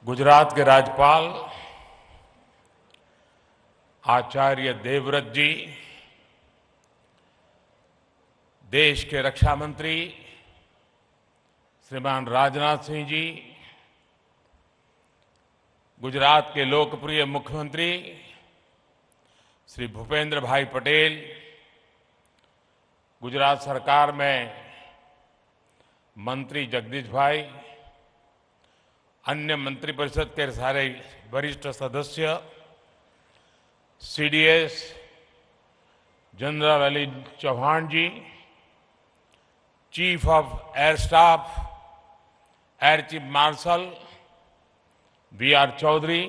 गुजरात के राज्यपाल आचार्य देवव्रत जी, देश के रक्षा मंत्री श्रीमान राजनाथ सिंह जी, गुजरात के लोकप्रिय मुख्यमंत्री श्री भूपेंद्र भाई पटेल, गुजरात सरकार में मंत्री जगदीश भाई, अन्य मंत्रिपरिषद के सारे वरिष्ठ सदस्य, CDS general Ali Chauhan ji, chief of air staff air chief marshal BR Chaudhari,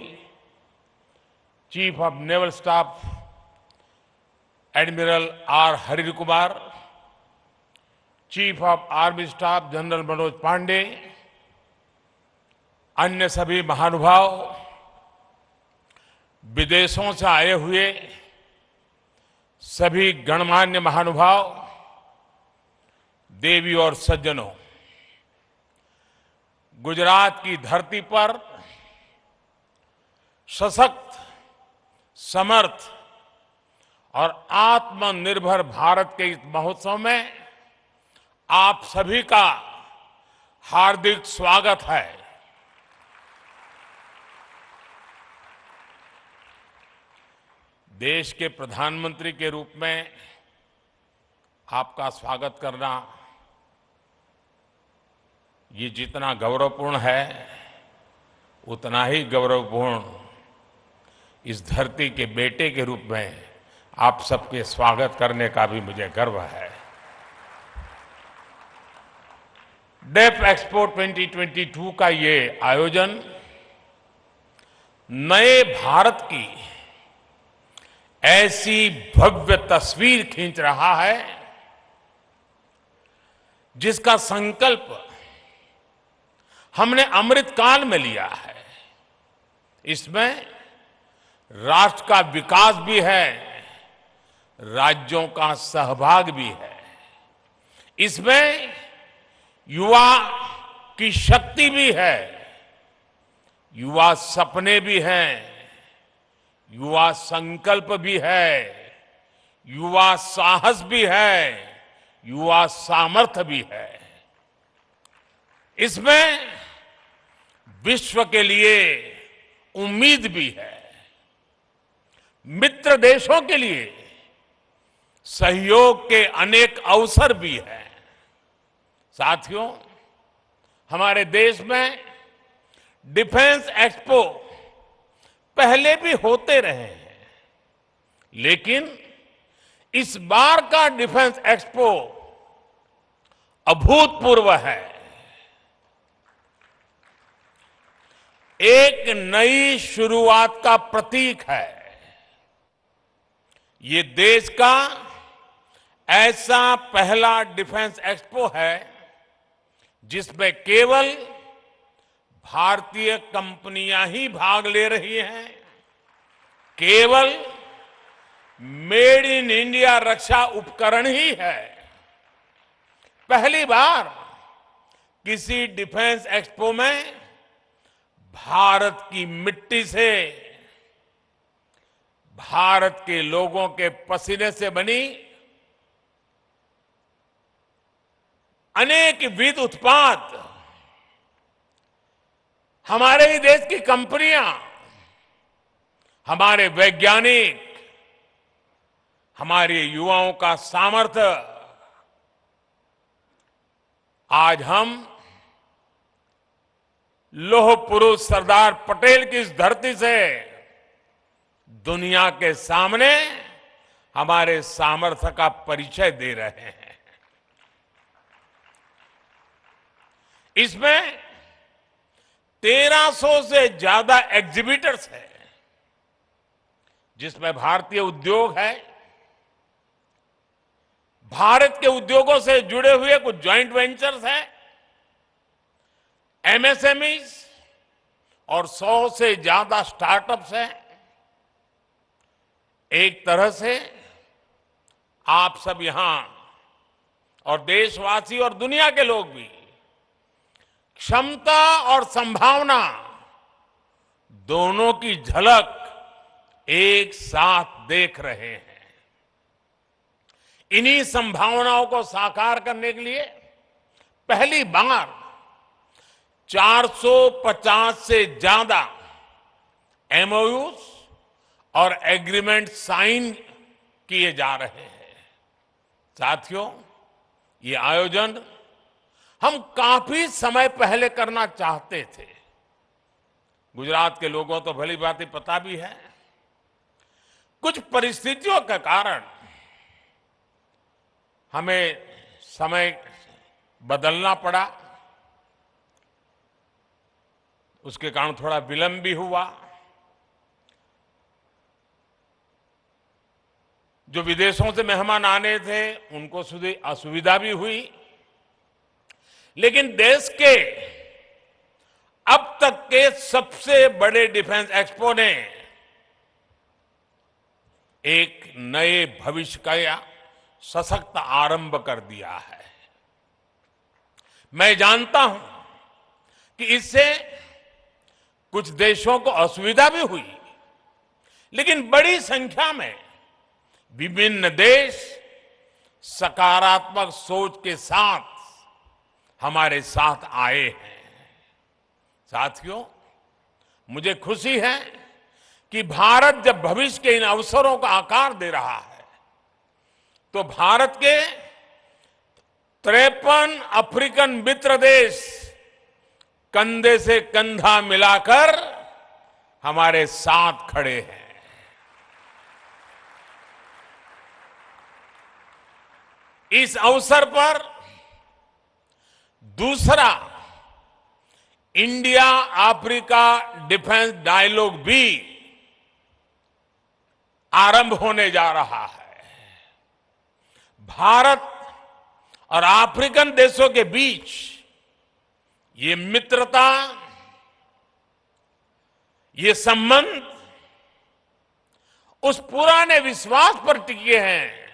chief of naval staff admiral R Hari Kumar, chief of army staff general Manoj Pande, अन्य सभी महानुभाव, विदेशों से आए हुए सभी गणमान्य महानुभाव, देवी और सज्जनों, गुजरात की धरती पर सशक्त, समर्थ और आत्मनिर्भर भारत के इस महोत्सव में आप सभी का हार्दिक स्वागत है। देश के प्रधानमंत्री के रूप में आपका स्वागत करना ये जितना गौरवपूर्ण है, उतना ही गौरवपूर्ण इस धरती के बेटे के रूप में आप सबके स्वागत करने का भी मुझे गर्व है। डेफ एक्सपो 2022 का ये आयोजन नए भारत की ऐसी भव्य तस्वीर खींच रहा है जिसका संकल्प हमने अमृतकाल में लिया है। इसमें राष्ट्र का विकास भी है, राज्यों का सहभाग भी है। इसमें युवा की शक्ति भी है, युवा सपने भी हैं, युवा संकल्प भी है, युवा साहस भी है, युवा सामर्थ्य भी है। इसमें विश्व के लिए उम्मीद भी है, मित्र देशों के लिए सहयोग के अनेक अवसर भी हैं। साथियों, हमारे देश में डिफेंस एक्सपो पहले भी होते रहे हैं, लेकिन इस बार का डिफेंस एक्सपो अभूतपूर्व है। एक नई शुरुआत का प्रतीक है। ये देश का ऐसा पहला डिफेंस एक्सपो है जिसमें केवल भारतीय कंपनियां ही भाग ले रही हैं। केवल मेड इन इंडिया रक्षा उपकरण ही है। पहली बार किसी डिफेंस एक्सपो में भारत की मिट्टी से, भारत के लोगों के पसीने से बनी अनेक विध उत्पाद, हमारे ही देश की कंपनियां, हमारे वैज्ञानिक, हमारे युवाओं का सामर्थ्य आज हम लौह पुरुष सरदार पटेल की इस धरती से दुनिया के सामने हमारे सामर्थ्य का परिचय दे रहे हैं। इसमें 1300 से ज्यादा एग्जीबिटर्स हैं, जिसमें भारतीय उद्योग है, भारत के उद्योगों से जुड़े हुए कुछ जॉइंट वेंचर्स हैं, एमएसएमईज और 100 से ज्यादा स्टार्टअप्स हैं। एक तरह से आप सब यहां और देशवासी और दुनिया के लोग भी क्षमता और संभावना दोनों की झलक एक साथ देख रहे हैं। इन्हीं संभावनाओं को साकार करने के लिए पहली बार 450 से ज्यादा एमओयूज और एग्रीमेंट साइन किए जा रहे हैं। साथियों, ये आयोजन हम काफी समय पहले करना चाहते थे। गुजरात के लोगों तो भली भांति पता भी है, कुछ परिस्थितियों के कारण हमें समय बदलना पड़ा, उसके कारण थोड़ा विलंब भी हुआ। जो विदेशों से मेहमान आने थे उनको असुविधा भी हुई, लेकिन देश के अब तक के सबसे बड़े डिफेंस एक्सपो ने एक नए भविष्य का सशक्त आरंभ कर दिया है। मैं जानता हूं कि इससे कुछ देशों को असुविधा भी हुई, लेकिन बड़ी संख्या में विभिन्न देश सकारात्मक सोच के साथ हमारे साथ आए हैं। साथियों, मुझे खुशी है कि भारत जब भविष्य के इन अवसरों का आकार दे रहा है, तो भारत के 53 अफ्रीकन मित्र देश कंधे से कंधा मिलाकर हमारे साथ खड़े हैं। इस अवसर पर दूसरा इंडिया अफ्रीका डिफेंस डायलॉग भी आरंभ होने जा रहा है। भारत और अफ्रीकन देशों के बीच ये मित्रता, ये संबंध उस पुराने विश्वास पर टिके हैं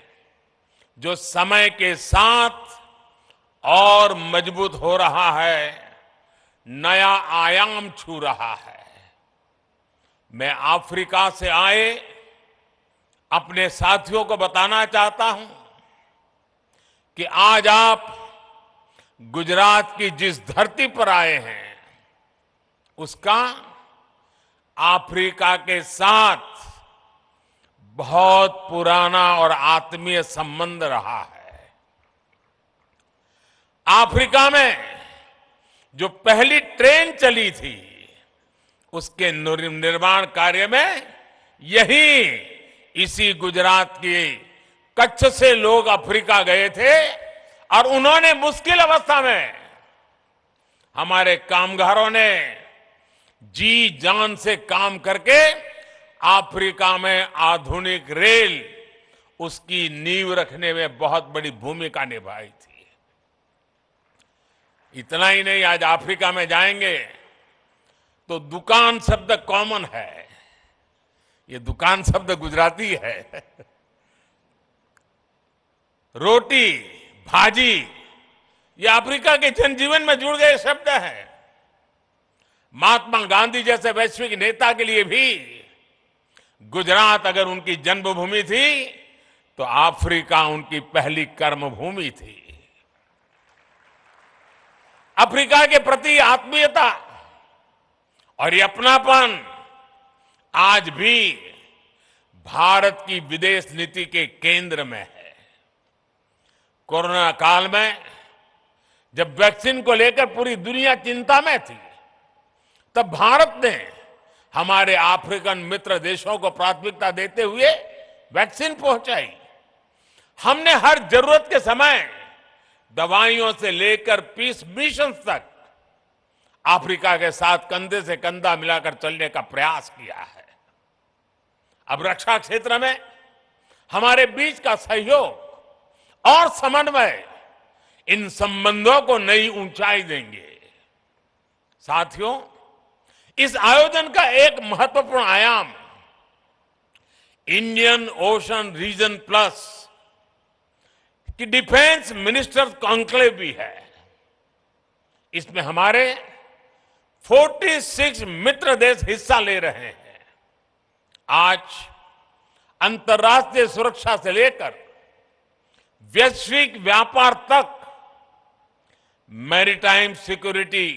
जो समय के साथ और मजबूत हो रहा है, नया आयाम छू रहा है। मैं अफ्रीका से आए अपने साथियों को बताना चाहता हूं कि आज आप गुजरात की जिस धरती पर आए हैं, उसका अफ्रीका के साथ बहुत पुराना और आत्मीय संबंध रहा है। अफ्रीका में जो पहली ट्रेन चली थी, उसके निर्माण कार्य में इसी गुजरात की कच्छ से लोग अफ्रीका गए थे और उन्होंने मुश्किल अवस्था में हमारे कामगारों ने जी जान से काम करके अफ्रीका में आधुनिक रेल, उसकी नींव रखने में बहुत बड़ी भूमिका निभाई थी। इतना ही नहीं, आज अफ्रीका में जाएंगे तो दुकान शब्द कॉमन है। ये दुकान शब्द गुजराती है। रोटी, भाजी, ये अफ्रीका के जनजीवन में जुड़ गए शब्द हैं। महात्मा गांधी जैसे वैश्विक नेता के लिए भी गुजरात अगर उनकी जन्मभूमि थी, तो अफ्रीका उनकी पहली कर्मभूमि थी। अफ्रीका के प्रति आत्मीयता और ये अपनापन आज भी भारत की विदेश नीति के केंद्र में है। कोरोना काल में जब वैक्सीन को लेकर पूरी दुनिया चिंता में थी, तब भारत ने हमारे अफ्रीकन मित्र देशों को प्राथमिकता देते हुए वैक्सीन पहुंचाई। हमने हर जरूरत के समय दवाइयों से लेकर पीस मिशन तक अफ्रीका के साथ कंधे से कंधा मिलाकर चलने का प्रयास किया है। अब रक्षा क्षेत्र में हमारे बीच का सहयोग और समन्वय इन संबंधों को नई ऊंचाई देंगे। साथियों, इस आयोजन का एक महत्वपूर्ण आयाम इंडियन ओशन रीजन प्लस की डिफेंस मिनिस्टर्स कॉन्क्लेव भी है। इसमें हमारे 46 मित्र देश हिस्सा ले रहे हैं। आज अंतर्राष्ट्रीय सुरक्षा से लेकर वैश्विक व्यापार तक मैरीटाइम सिक्योरिटी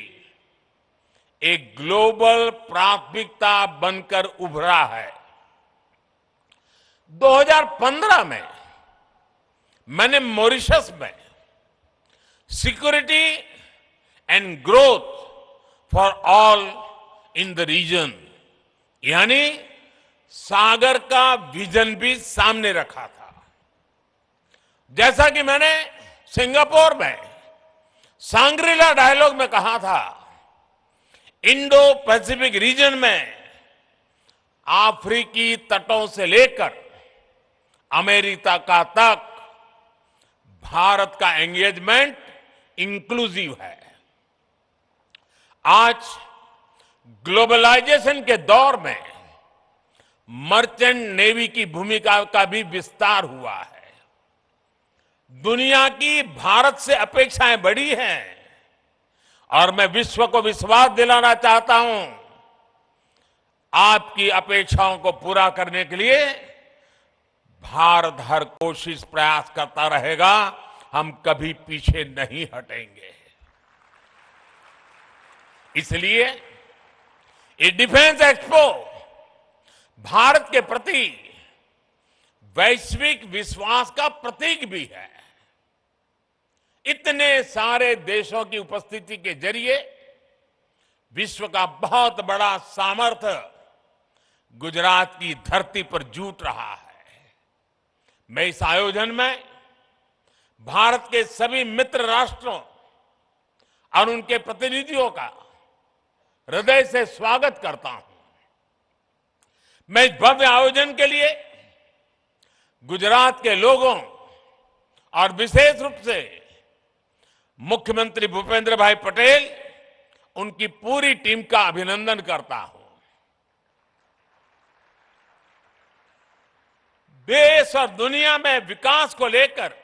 एक ग्लोबल प्राथमिकता बनकर उभरा है। 2015 में मैंने मॉरिशस में security and growth for all in the region यानी सागर का विजन भी सामने रखा था। जैसा कि मैंने सिंगापुर में सांग्रीला डायलॉग में कहा था, इंडो पैसिफिक रीजन में अफ्रीकी तटों से लेकर अमेरिका का तक भारत का एंगेजमेंट इंक्लूसिव है। आज ग्लोबलाइजेशन के दौर में मर्चेंट नेवी की भूमिका का भी विस्तार हुआ है। दुनिया की भारत से अपेक्षाएं बड़ी हैं और मैं विश्व को विश्वास दिलाना चाहता हूं, आपकी अपेक्षाओं को पूरा करने के लिए भारत हर कोशिश प्रयास करता रहेगा। हम कभी पीछे नहीं हटेंगे। इसलिए ये डिफेंस एक्सपो भारत के प्रति वैश्विक विश्वास का प्रतीक भी है। इतने सारे देशों की उपस्थिति के जरिए विश्व का बहुत बड़ा सामर्थ्य गुजरात की धरती पर जुट रहा है। मैं इस आयोजन में भारत के सभी मित्र राष्ट्रों और उनके प्रतिनिधियों का हृदय से स्वागत करता हूं। मैं इस भव्य आयोजन के लिए गुजरात के लोगों और विशेष रूप से मुख्यमंत्री भूपेंद्र भाई पटेल, उनकी पूरी टीम का अभिनंदन करता हूं। देश और दुनिया में विकास को लेकर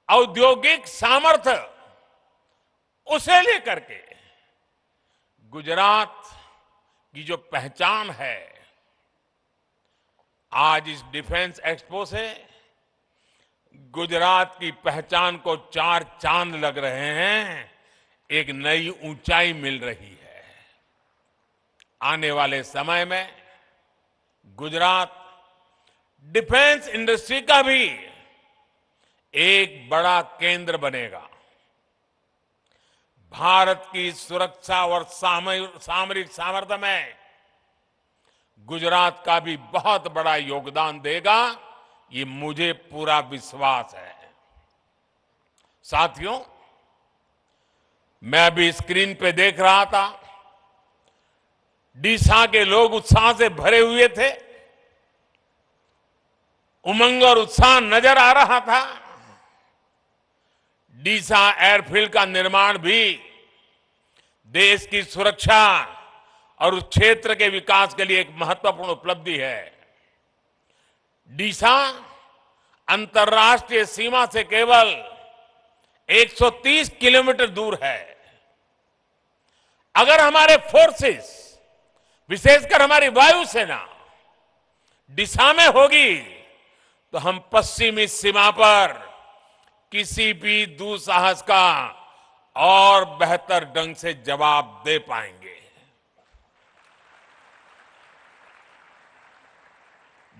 औद्योगिक सामर्थ्य उसे लेकर के गुजरात की जो पहचान है, आज इस डिफेंस एक्सपो से गुजरात की पहचान को चार चांद लग रहे हैं, एक नई ऊंचाई मिल रही है। आने वाले समय में गुजरात डिफेंस इंडस्ट्री का भी एक बड़ा केंद्र बनेगा। भारत की सुरक्षा और सामरिक सामर्थ्य में गुजरात का भी बहुत बड़ा योगदान देगा, ये मुझे पूरा विश्वास है। साथियों, मैं अभी स्क्रीन पे देख रहा था, डीसा के लोग उत्साह से भरे हुए थे, उमंग और उत्साह नजर आ रहा था। डीसा एयरफील्ड का निर्माण भी देश की सुरक्षा और उस क्षेत्र के विकास के लिए एक महत्वपूर्ण उपलब्धि है। डीसा अंतर्राष्ट्रीय सीमा से केवल 130 किलोमीटर दूर है। अगर हमारे फोर्सेस, विशेषकर हमारी वायुसेना डीसा में होगी तो हम पश्चिमी सीमा पर किसी भी दुस्साहस का और बेहतर ढंग से जवाब दे पाएंगे।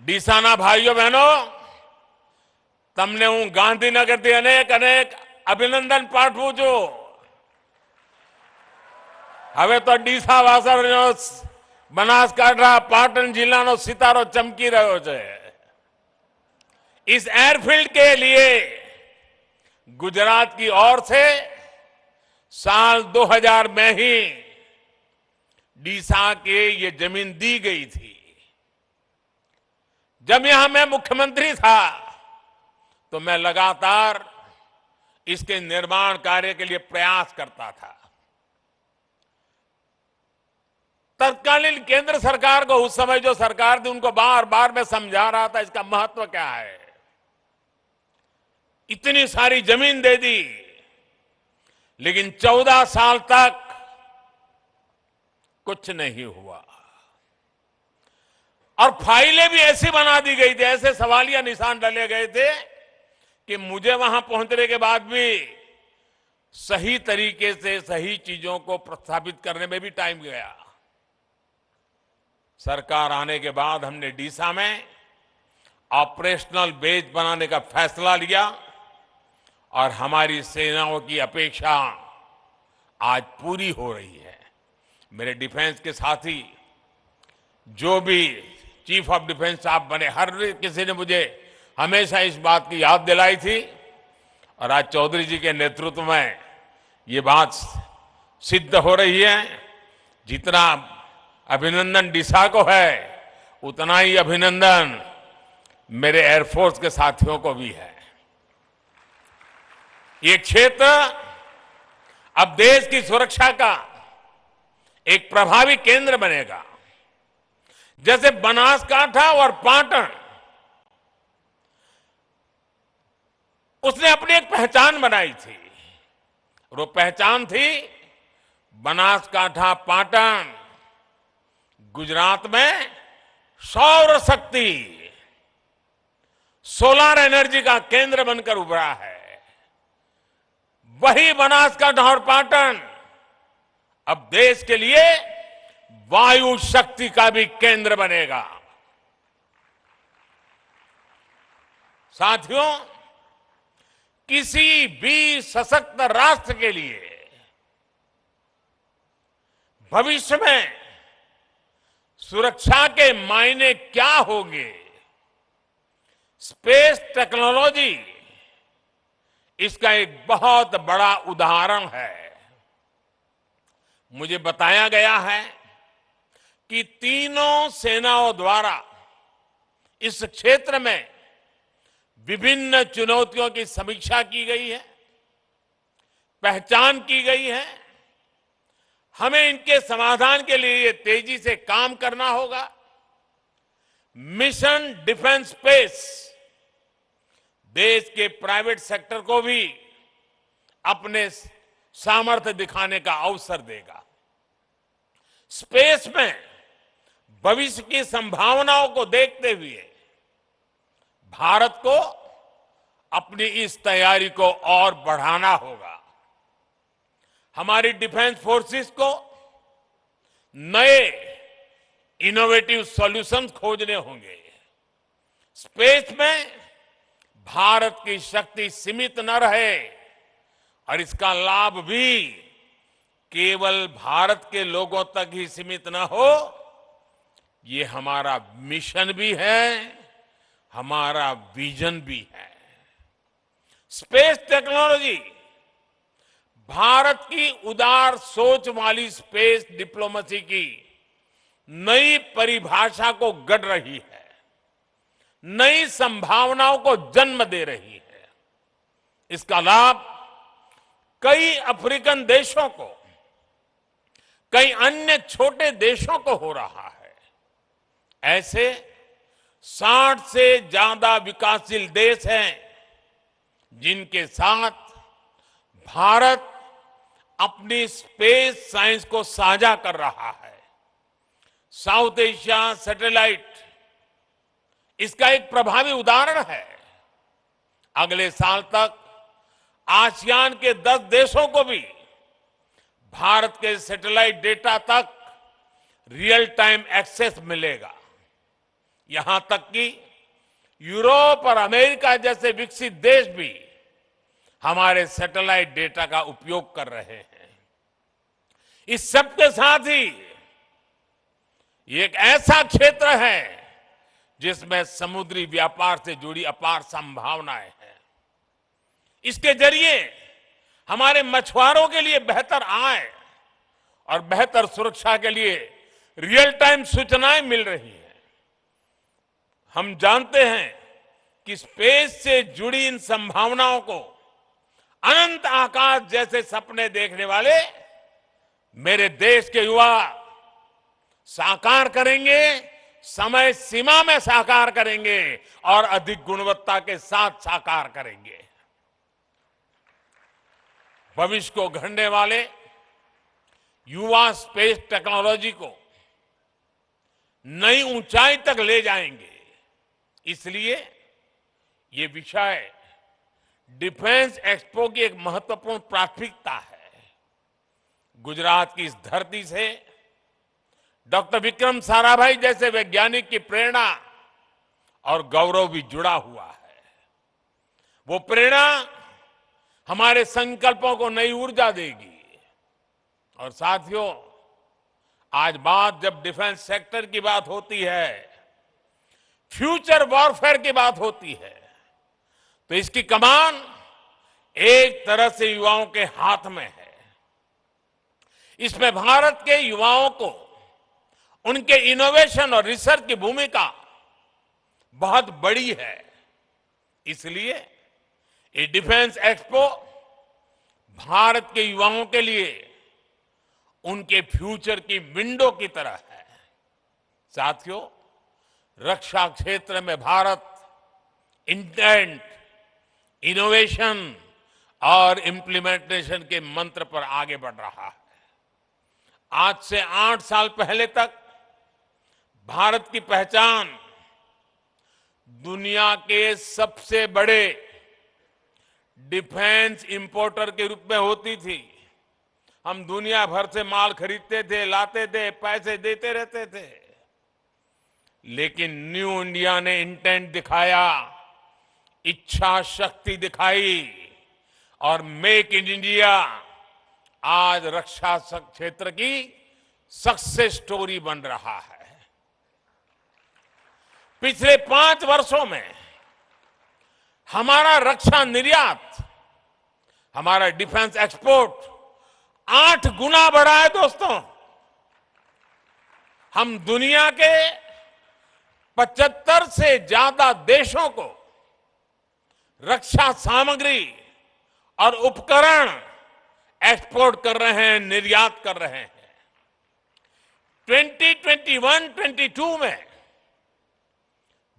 डीसाना भाइयों बहनों, તમને હું ગાંધીનગરથી અનેક અભિનંદન પાઠવું છું। હવે તો ડીસા વાસણનો બનાસકાંઠા પાટણ જિલ્લાનો સિતારો ચમકી રહ્યો છે। इस एयरफील्ड के लिए गुजरात की ओर से साल 2000 में ही डीसा के ये जमीन दी गई थी। जब यहां मैं मुख्यमंत्री था तो मैं लगातार इसके निर्माण कार्य के लिए प्रयास करता था। तत्कालीन केंद्र सरकार को, उस समय जो सरकार थी, उनको बार बार मैं समझा रहा था इसका महत्व क्या है। इतनी सारी जमीन दे दी, लेकिन 14 साल तक कुछ नहीं हुआ। और फाइलें भी ऐसी बना दी गई थी, ऐसे सवालिया निशान डाले गए थे कि मुझे वहां पहुंचने के बाद भी सही तरीके से सही चीजों को प्रस्थापित करने में भी टाइम गया। सरकार आने के बाद हमने डीसा में ऑपरेशनल बेस बनाने का फैसला लिया और हमारी सेनाओं की अपेक्षा आज पूरी हो रही है। मेरे डिफेंस के साथी जो भी चीफ ऑफ डिफेंस साहब बने, हर किसी ने मुझे हमेशा इस बात की याद दिलाई थी और आज चौधरी जी के नेतृत्व में ये बात सिद्ध हो रही है। जितना अभिनंदन डीसा को है उतना ही अभिनंदन मेरे एयरफोर्स के साथियों को भी है। ये क्षेत्र अब देश की सुरक्षा का एक प्रभावी केंद्र बनेगा। जैसे बनासकांठा और पाटन, उसने अपनी एक पहचान बनाई थी। वो पहचान थी बनासकांठा पाटन गुजरात में सौर शक्ति, सोलर एनर्जी का केंद्र बनकर उभरा है। वही बनासकांठा और पाटन अब देश के लिए वायु शक्ति का भी केंद्र बनेगा। साथियों, किसी भी सशक्त राष्ट्र के लिए भविष्य में सुरक्षा के मायने क्या होंगे, स्पेस टेक्नोलॉजी इसका एक बहुत बड़ा उदाहरण है। मुझे बताया गया है कि तीनों सेनाओं द्वारा इस क्षेत्र में विभिन्न चुनौतियों की समीक्षा की गई है, पहचान की गई है। हमें इनके समाधान के लिए तेजी से काम करना होगा। मिशन डिफेंस स्पेस देश के प्राइवेट सेक्टर को भी अपने सामर्थ्य दिखाने का अवसर देगा। स्पेस में भविष्य की संभावनाओं को देखते हुए भारत को अपनी इस तैयारी को और बढ़ाना होगा। हमारी डिफेंस फोर्सेस को नए इनोवेटिव सॉल्यूशंस खोजने होंगे। स्पेस में भारत की शक्ति सीमित न रहे और इसका लाभ भी केवल भारत के लोगों तक ही सीमित न हो, ये हमारा मिशन भी है, हमारा विजन भी है। स्पेस टेक्नोलॉजी भारत की उदार सोच वाली स्पेस डिप्लोमेसी की नई परिभाषा को गढ़ रही है, नई संभावनाओं को जन्म दे रही है। इसका लाभ कई अफ्रीकन देशों को, कई अन्य छोटे देशों को हो रहा है। ऐसे 60 से ज्यादा विकासशील देश हैं जिनके साथ भारत अपनी स्पेस साइंस को साझा कर रहा है। साउथ एशिया सैटेलाइट इसका एक प्रभावी उदाहरण है। अगले साल तक आसियान के 10 देशों को भी भारत के सैटेलाइट डेटा तक रियल टाइम एक्सेस मिलेगा। यहां तक कि यूरोप और अमेरिका जैसे विकसित देश भी हमारे सैटेलाइट डेटा का उपयोग कर रहे हैं। इस सब के साथ ही ये एक ऐसा क्षेत्र है जिसमें समुद्री व्यापार से जुड़ी अपार संभावनाएं हैं। इसके जरिए हमारे मछुआरों के लिए बेहतर आय और बेहतर सुरक्षा के लिए रियल टाइम सूचनाएं मिल रही हैं। हम जानते हैं कि स्पेस से जुड़ी इन संभावनाओं को अनंत आकाश जैसे सपने देखने वाले मेरे देश के युवा साकार करेंगे, समय सीमा में साकार करेंगे और अधिक गुणवत्ता के साथ साकार करेंगे। भविष्य को गढ़ने वाले युवा स्पेस टेक्नोलॉजी को नई ऊंचाई तक ले जाएंगे। इसलिए ये विषय डिफेंस एक्सपो की एक महत्वपूर्ण प्राथमिकता है। गुजरात की इस धरती से डॉक्टर विक्रम साराभाई जैसे वैज्ञानिक की प्रेरणा और गौरव भी जुड़ा हुआ है। वो प्रेरणा हमारे संकल्पों को नई ऊर्जा देगी। और साथियों, आज बात जब डिफेंस सेक्टर की बात होती है, फ्यूचर वॉरफेयर की बात होती है, तो इसकी कमान एक तरह से युवाओं के हाथ में है। इसमें भारत के युवाओं को उनके इनोवेशन और रिसर्च की भूमिका बहुत बड़ी है। इसलिए ये डिफेंस एक्सपो भारत के युवाओं के लिए उनके फ्यूचर की विंडो की तरह है। साथियों, रक्षा क्षेत्र में भारत इंटेंट, इनोवेशन और इम्प्लीमेंटेशन के मंत्र पर आगे बढ़ रहा है। आज से 8 साल पहले तक भारत की पहचान दुनिया के सबसे बड़े डिफेंस इंपोर्टर के रूप में होती थी। हम दुनिया भर से माल खरीदते थे, लाते थे, पैसे देते रहते थे। लेकिन न्यू इंडिया ने इंटेंट दिखाया, इच्छा शक्ति दिखाई और मेक इन इंडिया आज रक्षा क्षेत्र की सक्सेस स्टोरी बन रहा है। पिछले 5 वर्षों में हमारा रक्षा निर्यात, हमारा डिफेंस एक्सपोर्ट 8 गुना बढ़ा है। दोस्तों, हम दुनिया के 75 से ज्यादा देशों को रक्षा सामग्री और उपकरण एक्सपोर्ट कर रहे हैं, निर्यात कर रहे हैं। 2021-22 में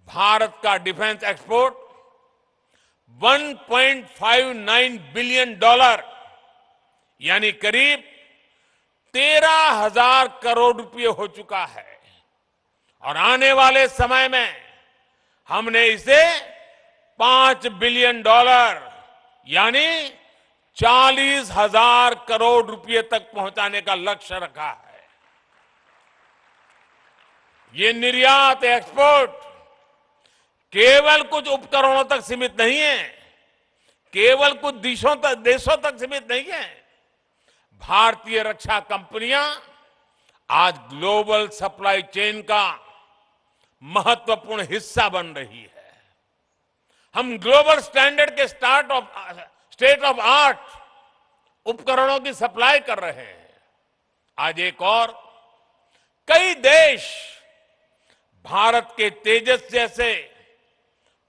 भारत का डिफेंस एक्सपोर्ट $1.59 बिलियन यानी करीब 13,000 करोड़ रुपए हो चुका है। और आने वाले समय में हमने इसे $5 बिलियन यानी 40,000 करोड़ रुपए तक पहुंचाने का लक्ष्य रखा है। ये निर्यात, एक्सपोर्ट केवल कुछ उपकरणों तक सीमित नहीं है, केवल कुछ देशों तक सीमित नहीं है। भारतीय रक्षा कंपनियां आज ग्लोबल सप्लाई चेन का महत्वपूर्ण हिस्सा बन रही है। हम ग्लोबल स्टैंडर्ड के स्टेट ऑफ आर्ट उपकरणों की सप्लाई कर रहे हैं। आज एक और कई देश भारत के तेजस जैसे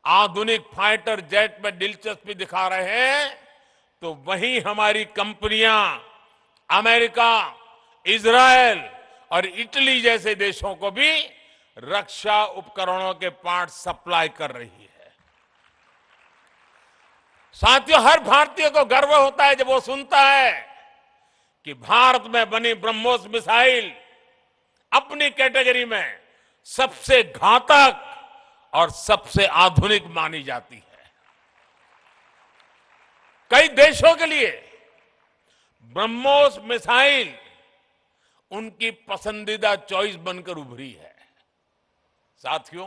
आधुनिक फाइटर जेट में दिलचस्पी दिखा रहे हैं, तो वहीं हमारी कंपनियां अमेरिका, इजरायल और इटली जैसे देशों को भी रक्षा उपकरणों के पार्ट सप्लाई कर रही है। साथियों, हर भारतीय को गर्व होता है जब वो सुनता है कि भारत में बनी ब्रह्मोस मिसाइल अपनी कैटेगरी में सबसे घातक और सबसे आधुनिक मानी जाती है। कई देशों के लिए ब्रह्मोस मिसाइल उनकी पसंदीदा चॉइस बनकर उभरी है। साथियों,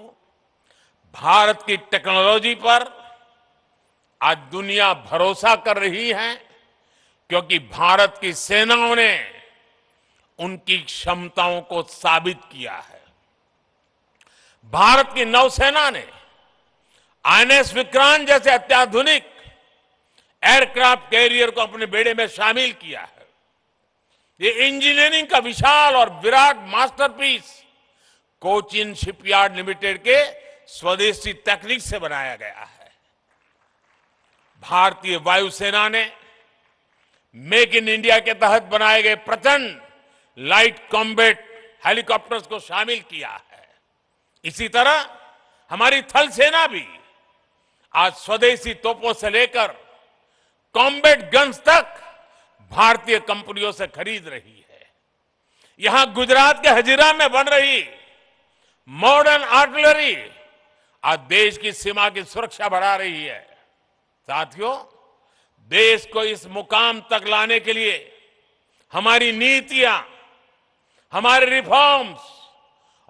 भारत की टेक्नोलॉजी पर आज दुनिया भरोसा कर रही है, क्योंकि भारत की सेनाओं ने उनकी क्षमताओं को साबित किया है। भारत की नौसेना ने आईएनएस विक्रांत जैसे अत्याधुनिक एयरक्राफ्ट कैरियर को अपने बेड़े में शामिल किया है। ये इंजीनियरिंग का विशाल और Virat masterpiece Cochin shipyard limited के स्वदेशी तकनीक से बनाया गया है। भारतीय वायुसेना ने मेक इन इंडिया के तहत बनाए गए प्रचंड लाइट कॉम्बैट हेलीकॉप्टर्स को शामिल किया है। इसी तरह हमारी थल सेना भी आज स्वदेशी तोपों से लेकर कॉम्बैट गन्स तक भारतीय कंपनियों से खरीद रही है। यहां गुजरात के हजीरा में बन रही मॉडर्न आर्टिलरी आज देश की सीमा की सुरक्षा बढ़ा रही है। साथियों, देश को इस मुकाम तक लाने के लिए हमारी नीतियां, हमारे रिफॉर्म्स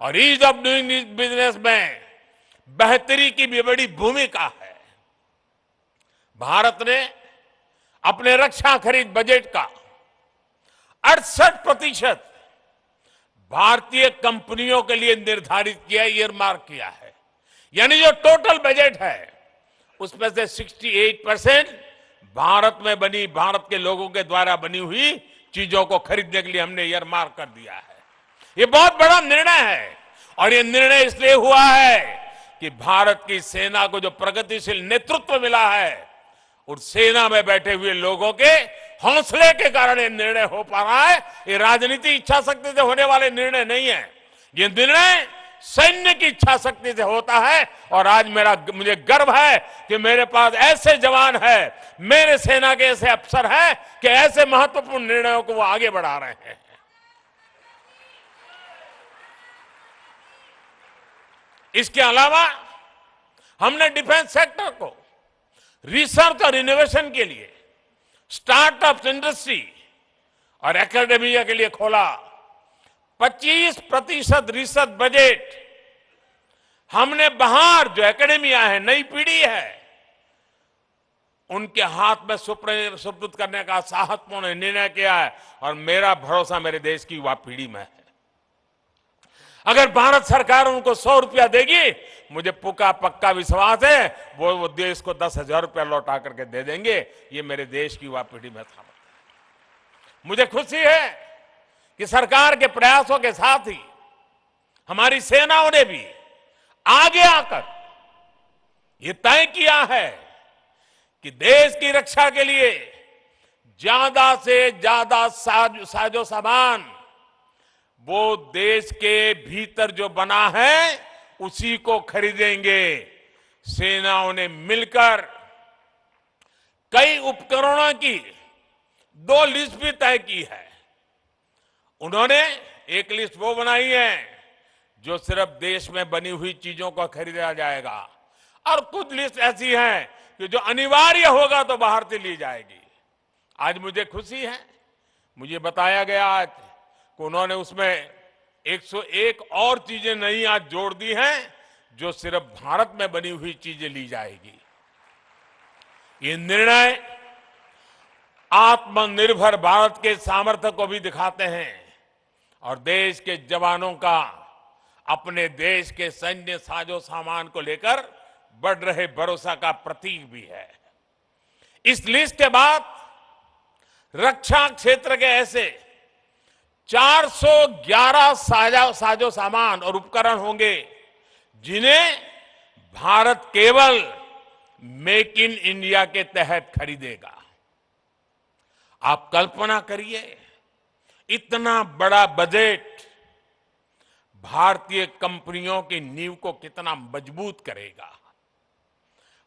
और ईज ऑफ डूइंग बिजनेस में बेहतरी की भी बड़ी भूमिका है। भारत ने अपने रक्षा खरीद बजट का 68% भारतीय कंपनियों के लिए निर्धारित किया, ईयरमार्क किया है। यानी जो टोटल बजट है उसमें से 68% भारत में बनी, भारत के लोगों के द्वारा बनी हुई चीजों को खरीदने के लिए हमने ईयरमार्क कर दिया है। ये बहुत बड़ा निर्णय है और ये निर्णय इसलिए हुआ है कि भारत की सेना को जो प्रगतिशील नेतृत्व मिला है और सेना में बैठे हुए लोगों के हौसले के कारण ये निर्णय हो पा रहा है। ये राजनीति इच्छा शक्ति से होने वाले निर्णय नहीं है, ये निर्णय सैन्य की इच्छा शक्ति से होता है। और आज मुझे गर्व है कि मेरे पास ऐसे जवान हैं, मेरे सेना के ऐसे अफसर हैं कि ऐसे महत्वपूर्ण निर्णयों को वो आगे बढ़ा रहे हैं। इसके अलावा हमने डिफेंस सेक्टर को रिसर्च और इनोवेशन के लिए, स्टार्टअप इंडस्ट्री और एकेडमिया के लिए खोला। 25% रिसर्च बजट हमने बाहर जो एकेडमिया है, नई पीढ़ी है, उनके हाथ में सुपुर्द करने का साहसपूर्ण निर्णय किया है। और मेरा भरोसा मेरे देश की युवा पीढ़ी में है। अगर भारत सरकार उनको 100 रुपया देगी, मुझे पक्का विश्वास है वो देश को 10,000 रुपया लौटा करके दे देंगे। ये मेरे देश की युवा पीढ़ी में था। मुझे खुशी है कि सरकार के प्रयासों के साथ ही हमारी सेनाओं ने भी आगे आकर ये तय किया है कि देश की रक्षा के लिए ज्यादा से ज्यादा साजो सामान वो देश के भीतर जो बना है उसी को खरीदेंगे। सेनाओं ने मिलकर कई उपकरणों की 2 लिस्ट भी तय की है। उन्होंने एक लिस्ट वो बनाई है जो सिर्फ देश में बनी हुई चीजों को खरीदा जाएगा, और कुछ लिस्ट ऐसी है कि जो अनिवार्य होगा तो बाहर से ली जाएगी। आज मुझे खुशी है, मुझे बताया गया आज कि उन्होंने उसमें 101 और चीजें नई आज जोड़ दी हैं जो सिर्फ भारत में बनी हुई चीजें ली जाएगी। ये निर्णय आत्मनिर्भर भारत के सामर्थ्य को भी दिखाते हैं और देश के जवानों का अपने देश के सैन्य साजो सामान को लेकर बढ़ रहे भरोसा का प्रतीक भी है। इस लिस्ट के बाद रक्षा क्षेत्र के ऐसे 411 साजो सामान और उपकरण होंगे जिन्हें भारत केवल मेक इन इंडिया के तहत खरीदेगा। आप कल्पना करिए, इतना बड़ा बजट भारतीय कंपनियों की नींव को कितना मजबूत करेगा,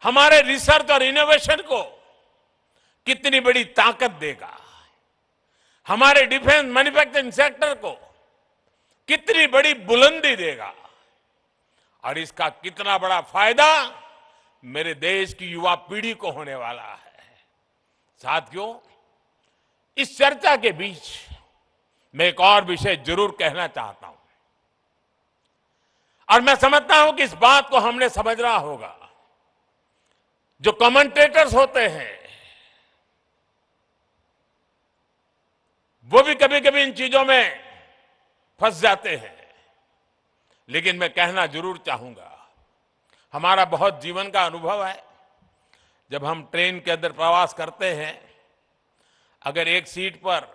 हमारे रिसर्च और इनोवेशन को कितनी बड़ी ताकत देगा, हमारे डिफेंस मैन्युफैक्चरिंग सेक्टर को कितनी बड़ी बुलंदी देगा, और इसका कितना बड़ा फायदा मेरे देश की युवा पीढ़ी को होने वाला है। साथियों, इस चर्चा के बीच मैं एक और विषय जरूर कहना चाहता हूं, और मैं समझता हूं कि इस बात को हमने समझना होगा। जो कमेंटेटर्स होते हैं वो भी कभी कभी इन चीजों में फंस जाते हैं, लेकिन मैं कहना जरूर चाहूंगा, हमारा बहुत जीवन का अनुभव है। जब हम ट्रेन के अंदर प्रवास करते हैं, अगर एक सीट पर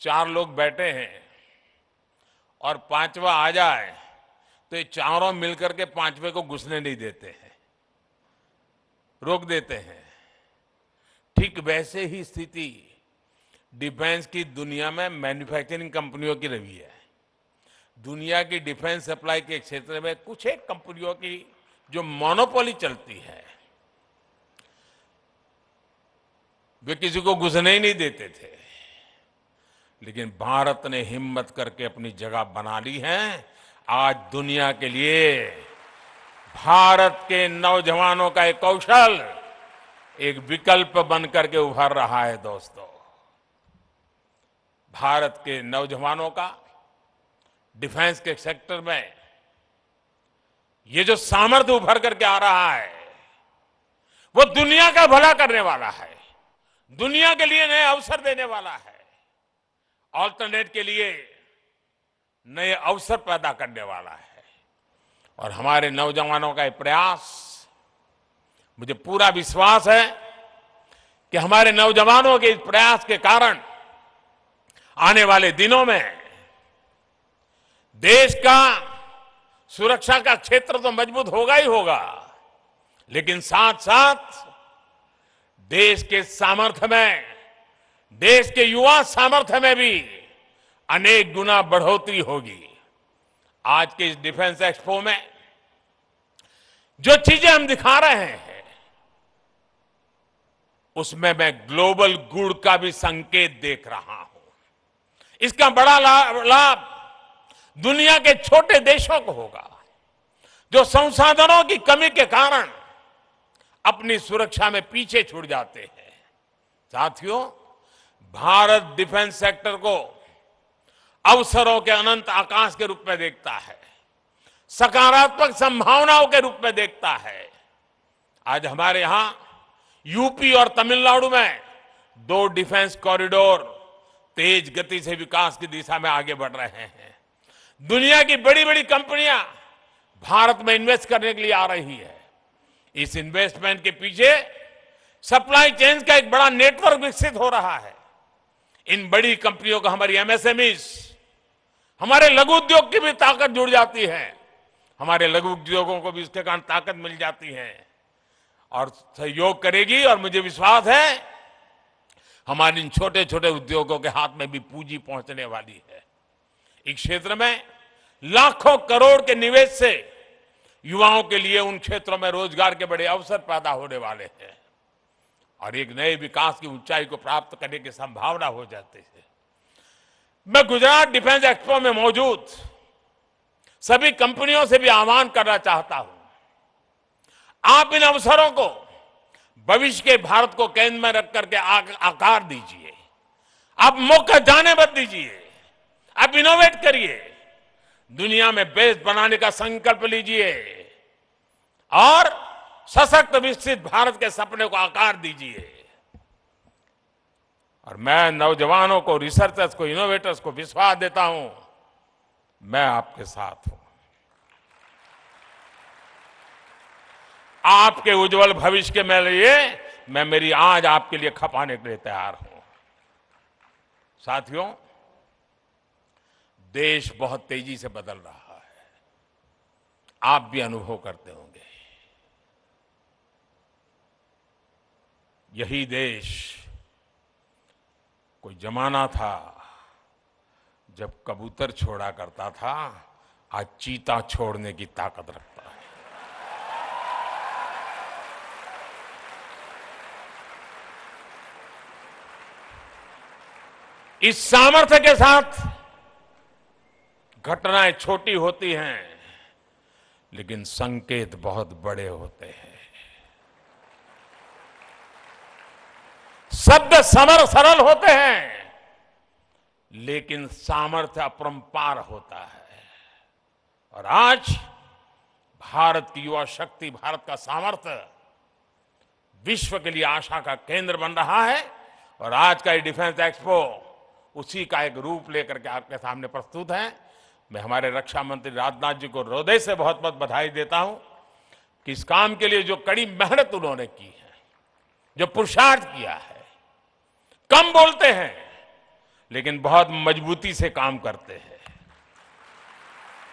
4 लोग बैठे हैं और 5वां आ जाए तो ये चारों मिलकर के 5वें को घुसने नहीं देते हैं, रोक देते हैं। ठीक वैसे ही स्थिति डिफेंस की दुनिया में मैन्युफैक्चरिंग कंपनियों की रही है। दुनिया की डिफेंस सप्लाई के क्षेत्र में कुछ एक कंपनियों की जो मोनोपोली चलती है, वे किसी को घुसने ही नहीं देते थे। लेकिन भारत ने हिम्मत करके अपनी जगह बना ली है। आज दुनिया के लिए भारत के नौजवानों का एक कौशल एक विकल्प बन करके उभर रहा है। दोस्तों, भारत के नौजवानों का डिफेंस के सेक्टर में ये जो सामर्थ्य उभर करके आ रहा है वो दुनिया का भला करने वाला है, दुनिया के लिए नए अवसर देने वाला है, ऑल्टरनेट के लिए नए अवसर पैदा करने वाला है। और हमारे नौजवानों का ये प्रयास, मुझे पूरा विश्वास है कि हमारे नौजवानों के इस प्रयास के कारण आने वाले दिनों में देश का सुरक्षा का क्षेत्र तो मजबूत होगा ही होगा, लेकिन साथ साथ देश के सामर्थ्य में, देश के युवा सामर्थ्य में भी अनेक गुना बढ़ोतरी होगी। आज के इस डिफेंस एक्सपो में जो चीजें हम दिखा रहे हैं उसमें मैं ग्लोबल गुड का भी संकेत देख रहा हूं। इसका बड़ा लाभ दुनिया के छोटे देशों को होगा जो संसाधनों की कमी के कारण अपनी सुरक्षा में पीछे छूट जाते हैं। साथियों, भारत डिफेंस सेक्टर को अवसरों के अनंत आकाश के रूप में देखता है, सकारात्मक संभावनाओं के रूप में देखता है। आज हमारे यहां यूपी और तमिलनाडु में 2 डिफेंस कॉरिडोर तेज गति से विकास की दिशा में आगे बढ़ रहे हैं। दुनिया की बड़ी बड़ी कंपनियां भारत में इन्वेस्ट करने के लिए आ रही है। इस इन्वेस्टमेंट के पीछे सप्लाई चेन का एक बड़ा नेटवर्क विकसित हो रहा है। इन बड़ी कंपनियों को हमारी एमएसएमईज, हमारे लघु उद्योग की भी ताकत जुड़ जाती है। हमारे लघु उद्योगों को भी इसके कारण ताकत मिल जाती है और सहयोग करेगी। और मुझे विश्वास है हमारे इन छोटे छोटे उद्योगों के हाथ में भी पूंजी पहुंचने वाली है। इस क्षेत्र में लाखों करोड़ के निवेश से युवाओं के लिए उन क्षेत्रों में रोजगार के बड़े अवसर पैदा होने वाले हैं और एक नए विकास की ऊंचाई को प्राप्त करने की संभावना हो जाती है। मैं गुजरात डिफेंस एक्सपो में मौजूद सभी कंपनियों से भी आह्वान करना चाहता हूं, आप इन अवसरों को भविष्य के भारत को केंद्र में रख करके आकार दीजिए। आप मौका जाने मत दीजिए, आप इनोवेट करिए, दुनिया में बेस्ट बनाने का संकल्प लीजिए और सशक्त विकसित भारत के सपने को आकार दीजिए। और मैं नौजवानों को, रिसर्चर्स को, इनोवेटर्स को विश्वास देता हूं, मैं आपके साथ हूं। आपके उज्जवल भविष्य के लिए मैं मेरी आज आपके लिए खपाने के लिए तैयार हूं। साथियों, देश बहुत तेजी से बदल रहा है, आप भी अनुभव करते होंगे। यही देश कोई जमाना था जब कबूतर छोड़ा करता था, आज चीता छोड़ने की ताकत रखता है। इस सामर्थ्य के साथ घटनाएं छोटी होती हैं लेकिन संकेत बहुत बड़े होते हैं। शब्द सरल होते हैं लेकिन सामर्थ्य अपरंपार होता है। और आज भारत की युवा शक्ति, भारत का सामर्थ्य विश्व के लिए आशा का केंद्र बन रहा है। और आज का ये डिफेंस एक्सपो उसी का एक रूप लेकर के आपके सामने प्रस्तुत है। मैं हमारे रक्षा मंत्री राजनाथ जी को हृदय से बहुत बहुत बधाई देता हूं कि इस काम के लिए जो कड़ी मेहनत उन्होंने की है, जो पुरुषार्थ किया है। कम बोलते हैं लेकिन बहुत मजबूती से काम करते हैं।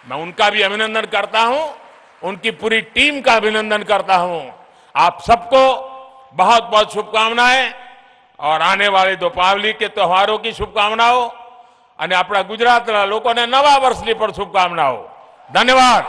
मैं उनका भी अभिनंदन करता हूं, उनकी पूरी टीम का अभिनंदन करता हूं। आप सबको बहुत बहुत शुभकामनाएं और आने वाले दीपावली के त्योहारों की शुभकामनाओं અને આપણા ગુજરાતના લોકોને નવા વર્ષની પણ શુભકામનાઓ। ધન્યવાદ।